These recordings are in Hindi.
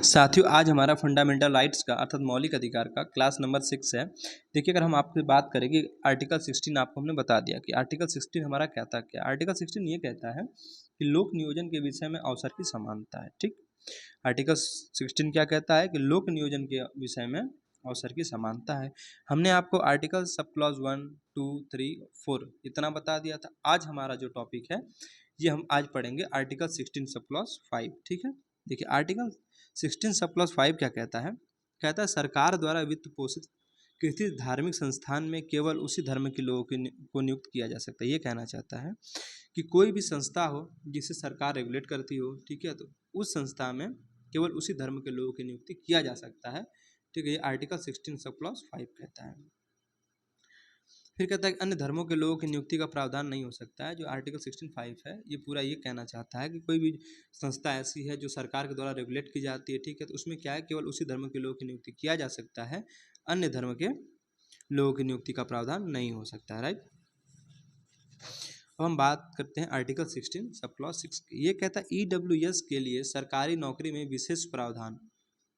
साथियों, आज हमारा फंडामेंटल राइट्स का अर्थात मौलिक अधिकार का क्लास नंबर 6 है। देखिए, अगर हम आपसे बात करें कि आर्टिकल 16 आपको हमने बता दिया कि आर्टिकल 16 हमारा कहता क्या है। आर्टिकल 16 ये कहता है कि लोक नियोजन के विषय में अवसर की समानता है। ठीक, आर्टिकल 16 क्या कहता है कि लोक नियोजन के विषय में अवसर की समानता है। हमने आपको आर्टिकल सब क्लॉज 1, 2, 3, 4 इतना बता दिया था। आज हमारा जो टॉपिक है ये हम आज पढ़ेंगे आर्टिकल 16 सब क्लॉज 5। ठीक है, देखिए आर्टिकल 16 सब क्लॉज 5 क्या कहता है। कहता है सरकार द्वारा वित्त पोषित किसी धार्मिक संस्थान में केवल उसी धर्म के लोगों को नियुक्त किया जा सकता है। ये कहना चाहता है कि कोई भी संस्था हो जिसे सरकार रेगुलेट करती हो, ठीक है, तो उस संस्था में केवल उसी धर्म के लोगों की नियुक्ति किया जा सकता है। ठीक है, ये आर्टिकल 16 सब क्लॉज 5 कहता है। फिर कहता है कि अन्य धर्मों के लोगों की नियुक्ति का प्रावधान नहीं हो सकता है। जो आर्टिकल 16(5) है ये पूरा ये कहना चाहता है कि कोई भी संस्था ऐसी है जो सरकार के द्वारा रेगुलेट की जाती है, ठीक है, तो उसमें क्या है, केवल उसी धर्म के लोगों की नियुक्ति किया जा सकता है, अन्य धर्म के लोगों की नियुक्ति का प्रावधान नहीं हो सकता है। राइट, अब हम बात करते हैं आर्टिकल 16 सब क्लॉज 6 की। ये कहता है EWS के लिए सरकारी नौकरी में विशेष प्रावधान।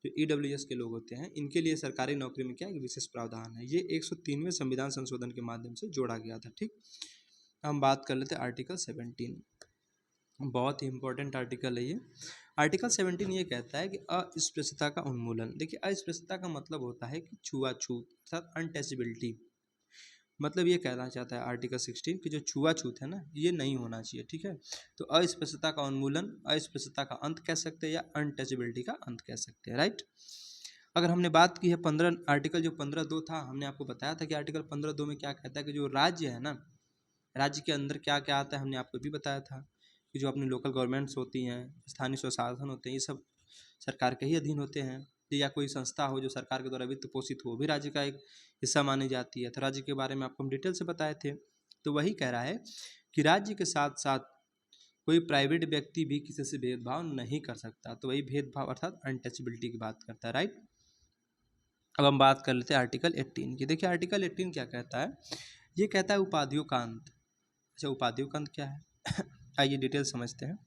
जो EWS के लोग होते हैं इनके लिए सरकारी नौकरी में क्या है, विशेष प्रावधान है। ये 103वें संविधान संशोधन के माध्यम से जोड़ा गया था। ठीक, हम बात कर लेते हैं आर्टिकल 17। बहुत ही इंपॉर्टेंट आर्टिकल है ये। आर्टिकल 17 ये कहता है कि अस्पृश्यता का उन्मूलन। देखिए, अस्पृश्यता का मतलब होता है कि छुआछूत अर्थात अनटचेबिलिटी। मतलब ये कहना चाहता है आर्टिकल 16 कि जो छुआछूत है ना ये नहीं होना चाहिए। ठीक है, तो अस्पृश्यता का उन्मूलन, अस्पृश्यता का अंत कह सकते हैं या अनटचेबिलिटी का अंत कह सकते हैं। राइट, अगर हमने बात की है 15 आर्टिकल जो 15(2) था, हमने आपको बताया था कि आर्टिकल 15(2) में क्या कहता है कि जो राज्य है ना, राज्य के अंदर क्या क्या आता है, हमने आपको भी बताया था कि जो अपनी लोकल गवर्नमेंट्स होती हैं, स्थानीय स्वशासन होते हैं, ये सब सरकार के ही अधीन होते हैं। या कोई संस्था हो जो सरकार के द्वारा वित्त पोषित हो, भी राज्य का एक हिस्सा मानी जाती है। तो राज्य के बारे में आपको हम डिटेल से बताए थे। तो वही कह रहा है कि राज्य के साथ साथ कोई प्राइवेट व्यक्ति भी किसी से भेदभाव नहीं कर सकता। तो वही भेदभाव अर्थात अनटचेबिलिटी की बात करता है। राइट, अब हम बात कर लेते हैं आर्टिकल 18 की। देखिए आर्टिकल 18 क्या कहता है। ये कहता है उपाधियों का अंत। अच्छा, उपाधियों का अंत क्या है आइए डिटेल समझते हैं।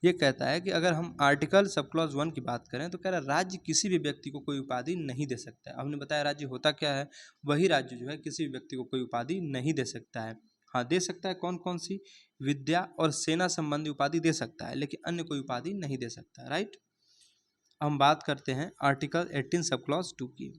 ये कहता है कि अगर हम आर्टिकल सब क्लॉज 1 की बात करें तो कह रहा है राज्य किसी भी व्यक्ति को कोई उपाधि नहीं दे सकता है। हमने बताया राज्य होता क्या है, वही राज्य जो है किसी भी व्यक्ति को कोई उपाधि नहीं दे सकता है। हाँ, दे सकता है कौन कौन सी, विद्या और सेना संबंधी उपाधि दे सकता है, लेकिन अन्य कोई उपाधि नहीं दे सकता है। राइट, हम बात करते हैं आर्टिकल 18 सब क्लॉज 2 की।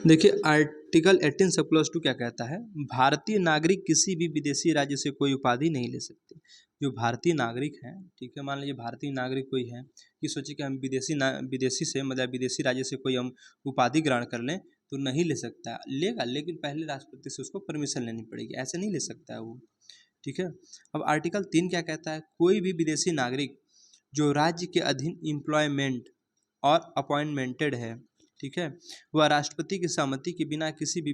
देखिए आर्टिकल 18 सब क्लॉज 2 क्या कहता है। भारतीय नागरिक किसी भी विदेशी राज्य से कोई उपाधि नहीं ले सकते। जो भारतीय नागरिक हैं, ठीक है, मान लीजिए भारतीय नागरिक कोई है कि सोचिए कि हम विदेशी से मतलब विदेशी राज्य से कोई हम उपाधि ग्रहण कर लें तो नहीं ले सकता है। लेगा, लेकिन पहले राष्ट्रपति से उसको परमिशन लेनी पड़ेगी, ऐसे नहीं ले सकता है वो। ठीक है, अब आर्टिकल 3 क्या कहता है। कोई भी विदेशी नागरिक जो राज्य के अधीन एम्प्लॉयमेंट और अपॉइंटमेंटेड है, ठीक है, वह राष्ट्रपति की सहमति के बिना किसी भी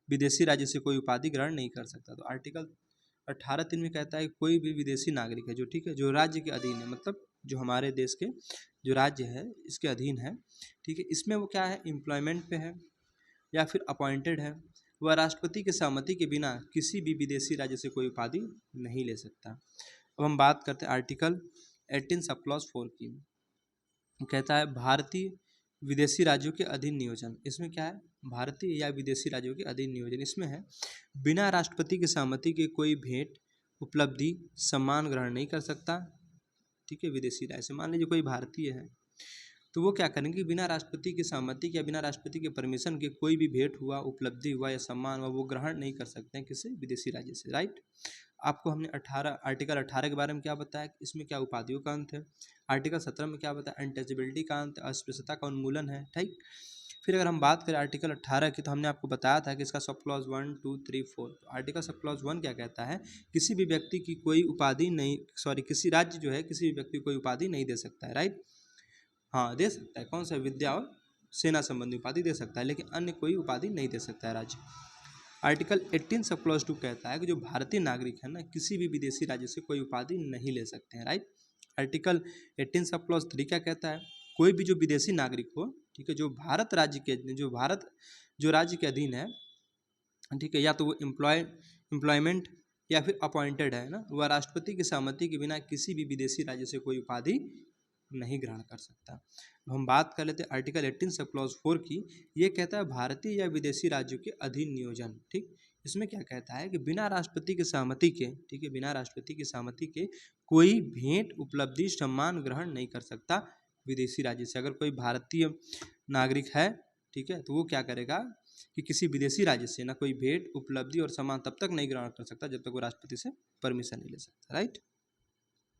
विदेशी राज्य से कोई उपाधि ग्रहण नहीं कर सकता। तो आर्टिकल 18(3) में कहता है कोई भी विदेशी नागरिक है जो, ठीक है, जो राज्य के अधीन है, मतलब जो हमारे देश के जो राज्य है इसके अधीन है, ठीक है, इसमें वो क्या है, एम्प्लॉयमेंट पे है या फिर अपॉइंटेड है, वह राष्ट्रपति की सहमति के बिना किसी भी विदेशी राज्य से कोई उपाधि नहीं ले सकता। अब हम बात करते हैं आर्टिकल 18 सब क्लॉज 4 की। कहता है भारतीय विदेशी राज्यों के अधीन नियोजन। इसमें क्या है, भारतीय या विदेशी राज्यों के अधीन नियोजन। इसमें है बिना राष्ट्रपति की सहमति के कोई भेंट, उपलब्धि, सम्मान ग्रहण नहीं कर सकता। ठीक है, विदेशी राज्य से मान लीजिए कोई भारतीय है तो वो क्या करेंगे, बिना राष्ट्रपति की सहमति के या बिना राष्ट्रपति के परमिशन के कोई भी भेंट हुआ, उपलब्धि हुआ या सम्मान हुआ वो ग्रहण नहीं कर सकते हैं किसी विदेशी राज्य से। राइट, आपको हमने आर्टिकल 18 के बारे में क्या बताया, इसमें क्या उपाधियों का अंत है। आर्टिकल 17 में क्या बताया, अनटचेबिलिटी का अंत, अस्पृश्यता का उन्मूलन है। ठीक, फिर अगर हम बात करें आर्टिकल 18 की तो हमने आपको बताया था कि इसका सब क्लॉज 1, 2, 3, 4। तो आर्टिकल सब क्लॉज 1 क्या कहता है, किसी भी व्यक्ति की कोई उपाधि नहीं, किसी राज्य जो है किसी भी व्यक्ति को कोई उपाधि नहीं दे सकता है। राइट, हाँ दे सकता है, कौन सा, विद्या और सेना संबंधी उपाधि दे सकता है, लेकिन अन्य कोई उपाधि नहीं दे सकता है राज्य। आर्टिकल 18 सब क्लॉज 2 कहता है कि जो भारतीय नागरिक है ना किसी भी विदेशी राज्य से कोई उपाधि नहीं ले सकते हैं। राइट, आर्टिकल 18 सब क्लॉज 3 क्या कहता है, कोई भी जो विदेशी नागरिक हो, ठीक है, जो भारत राज्य के जो राज्य के अधीन है, ठीक है, या तो वो एम्प्लॉयमेंट या फिर अपॉइंटेड है ना, वह राष्ट्रपति की सहमति के बिना किसी भी विदेशी राज्य से कोई उपाधि नहीं ग्रहण कर सकता। अब हम बात कर लेते हैं आर्टिकल 18 सब क्लॉज 4 की। ये कहता है भारतीय या विदेशी राज्यों के अधीन नियोजन। ठीक, इसमें क्या कहता है कि बिना राष्ट्रपति की सहमति के, ठीक है, बिना राष्ट्रपति की सहमति के कोई भेंट, उपलब्धि, सम्मान ग्रहण नहीं कर सकता विदेशी राज्य से। अगर कोई भारतीय नागरिक है, ठीक है, तो वो क्या करेगा कि किसी विदेशी राज्य से ना कोई भेंट, उपलब्धि और सम्मान तब तक नहीं ग्रहण कर सकता जब तक वो राष्ट्रपति से परमिशन नहीं ले सकता। राइट।